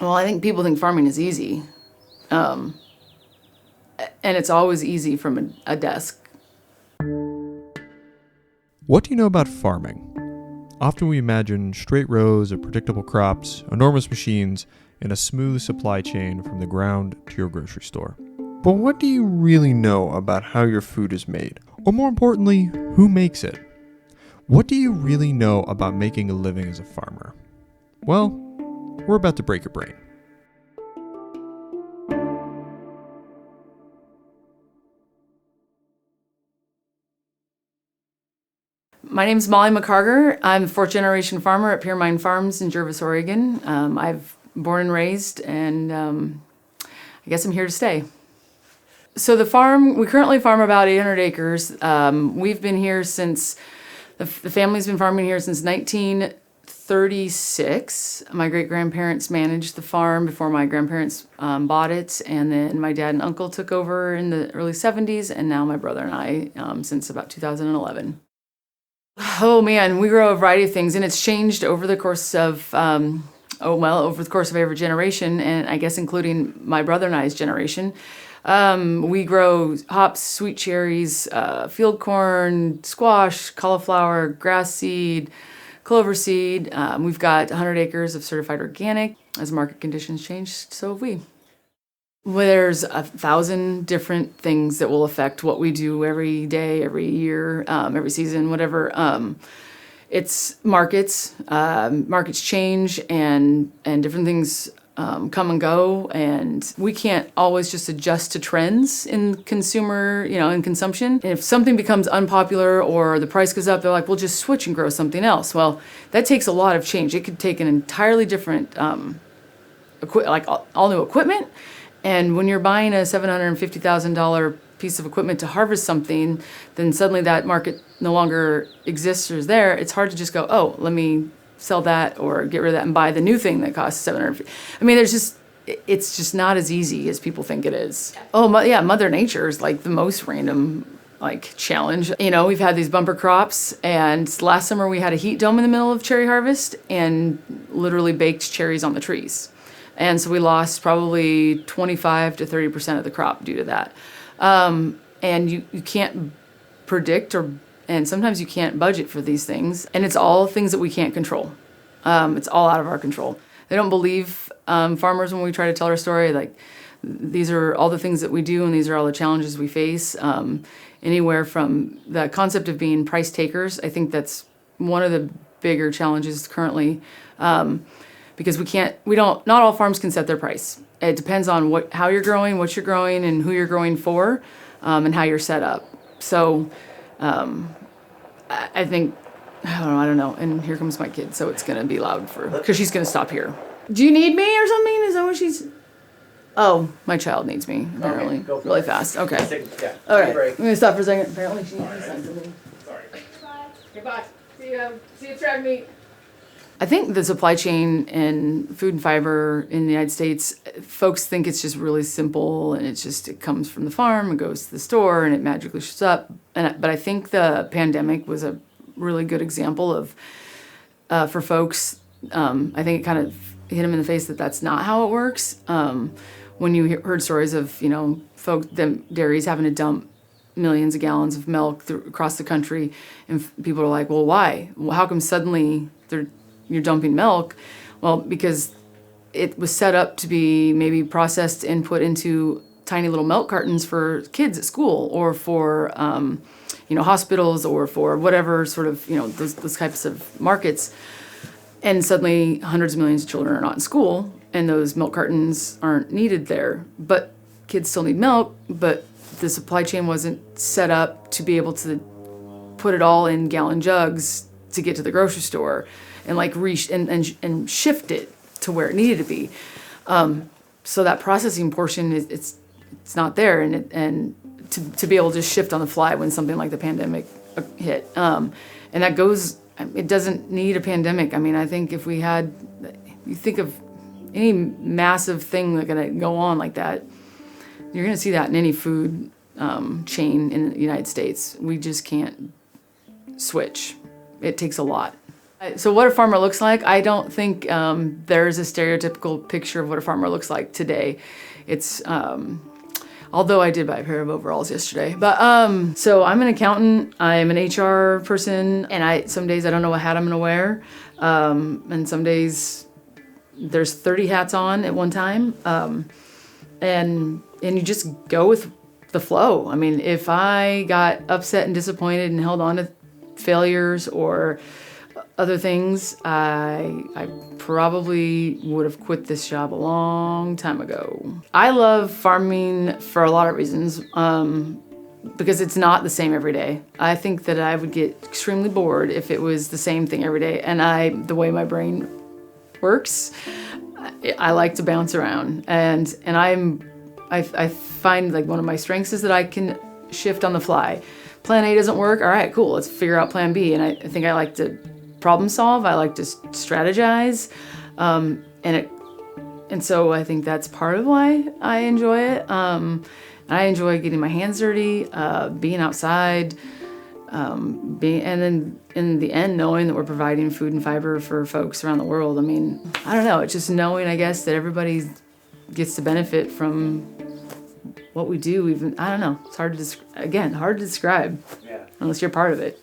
Well, I think people think farming is easy. And it's always easy from a desk. What do you know about farming? Often we imagine straight rows of predictable crops, enormous machines, and a smooth supply chain from the ground to your grocery store. But what do you really know about how your food is made? Or more importantly, who makes it? What do you really know about making a living as a farmer? Well, we're about to break your brain. My name's Molly McCargar. I'm a fourth generation farmer at Pearmine Farms in Gervais, Oregon. I've born and raised, and I guess I'm here to stay. So the farm, we currently farm about 800 acres. We've been here since, the family's been farming here since 1936. My great-grandparents managed the farm before my grandparents bought it, and then my dad and uncle took over in the early 70s, and now my brother and I since about 2011. Oh man, we grow a variety of things, and it's changed over the course of, over the course of every generation, and I guess including my brother and I's generation. We grow hops, sweet cherries, field corn, squash, cauliflower, grass seed, clover seed. We've got 100 acres of certified organic. As market conditions change, so have we. Well, there's 1,000 different things that will affect what we do every day, every year, every season, whatever. It's markets. Markets change, and different things come and go, and we can't always just adjust to trends in consumer, in consumption. And if something becomes unpopular or the price goes up, they're like, we'll just switch and grow something else. Well, that takes a lot of change. It could take an entirely different, like all new equipment. And when you're buying a $750,000 piece of equipment to harvest something, then suddenly that market no longer exists or is there. It's hard to just go, oh, let me sell that or get rid of that and buy the new thing that costs $750,000. I mean, it's just not as easy as people think it is. Oh, yeah, Mother Nature is like the most random challenge. We've had these bumper crops, and last summer we had a heat dome in the middle of cherry harvest and literally baked cherries on the trees. And so we lost probably 25 to 30% of the crop due to that. And you can't predict and sometimes you can't budget for these things. And it's all things that we can't control. It's all out of our control. They don't believe farmers when we try to tell our story. Like, these are all the things that we do, and these are all the challenges we face. Anywhere from the concept of being price takers. I think that's one of the bigger challenges currently. Because not all farms can set their price. It depends on how you're growing, what you're growing, and who you're growing for, and how you're set up. So I think, I don't know, and here comes my kid, so it's gonna be loud because she's gonna stop here. Do you need me or something? Is that what she's? Oh, my child needs me, apparently, really fast. Okay. Yeah. All right, I'm gonna stop for a second. Apparently she needs something. Sorry. Goodbye. See you at track meet. I think the supply chain in food and fiber in the United States, folks think it's just really simple, and it comes from the farm, it goes to the store, and it magically shows up. But I think the pandemic was a really good example of, for folks, I think it kind of hit them in the face that that's not how it works. When you heard stories of, dairies having to dump millions of gallons of milk across the country, and people are like, well, why? Well, how come suddenly you're dumping milk? Well, because it was set up to be maybe processed and put into tiny little milk cartons for kids at school, or for hospitals, or for whatever sort of those types of markets. And suddenly hundreds of millions of children are not in school, and those milk cartons aren't needed there. But kids still need milk, but the supply chain wasn't set up to be able to put it all in gallon jugs to get to the grocery store, and and shift it to where it needed to be. So that processing portion it's not there, and to be able to shift on the fly when something like the pandemic hit, and that goes. It doesn't need a pandemic. I mean, I think if you think of any massive thing that's gonna go on like that, you're gonna see that in any food chain in the United States. We just can't switch. It takes a lot. So what a farmer looks like, I don't think there's a stereotypical picture of what a farmer looks like today. It's, although I did buy a pair of overalls yesterday. But so I'm an accountant, I'm an HR person, and some days I don't know what hat I'm gonna wear. And some days there's 30 hats on at one time. And you just go with the flow. I mean, if I got upset and disappointed and held on to failures or other things, I probably would have quit this job a long time ago. I love farming for a lot of reasons, because it's not the same every day. I think that I would get extremely bored if it was the same thing every day. And the way my brain works, I like to bounce around. And I find like one of my strengths is that I can shift on the fly. Plan A doesn't work, all right, cool, let's figure out plan B. And I think I like to problem solve, I like to strategize. And so I think that's part of why I enjoy it. I enjoy getting my hands dirty, being outside, and then in the end, knowing that we're providing food and fiber for folks around the world. I mean, I don't know, it's just knowing, I guess, that everybody gets to benefit from what we do. Even, I don't know, it's hard to describe, unless you're part of it.